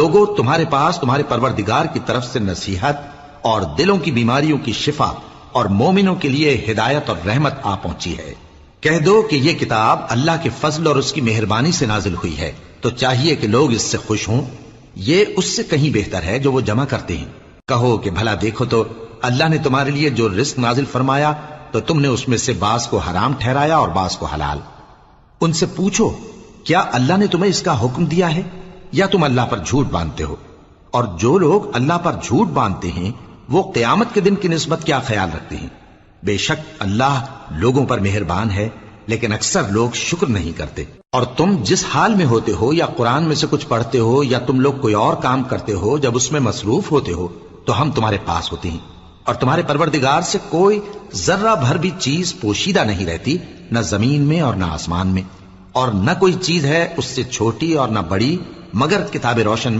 لوگوں تمہارے پاس تمہارے پروردگار کی طرف سے نصیحت اور دلوں کی بیماریوں کی شفا اور مومنوں کے لیے ہدایت اور رحمت آ پہنچی ہے۔ کہہ دو کہ یہ کتاب اللہ کے فضل اور اس کی مہربانی سے نازل ہوئی ہے، تو چاہیے کہ لوگ اس سے خوش ہوں، یہ اس سے کہیں بہتر ہے جو وہ جمع کرتے ہیں۔ کہو کہ بھلا دیکھو تو اللہ نے تمہارے لیے جو رزق نازل فرمایا تو تم نے اس میں سے بعض کو حرام ٹھہرایا اور بعض کو حلال۔ ان سے پوچھو کیا اللہ نے تمہیں اس کا حکم دیا ہے یا تم اللہ پر جھوٹ باندھتے ہو؟ اور جو لوگ اللہ پر جھوٹ باندھتے ہیں وہ قیامت کے دن کی نسبت کیا خیال رکھتے ہیں؟ بے شک اللہ لوگوں پر مہربان ہے، لیکن اکثر لوگ شکر نہیں کرتے۔ اور تم جس حال میں ہوتے ہو، یا قرآن میں سے کچھ پڑھتے ہو یا تم لوگ کوئی اور کام کرتے ہو، جب اس میں مصروف ہوتے ہو تو ہم تمہارے پاس ہوتے ہیں، اور تمہارے پروردگار سے کوئی ذرہ بھر بھی چیز پوشیدہ نہیں رہتی، نہ زمین میں اور نہ آسمان میں، اور نہ کوئی چیز ہے اس سے چھوٹی اور نہ بڑی مگر کتاب روشن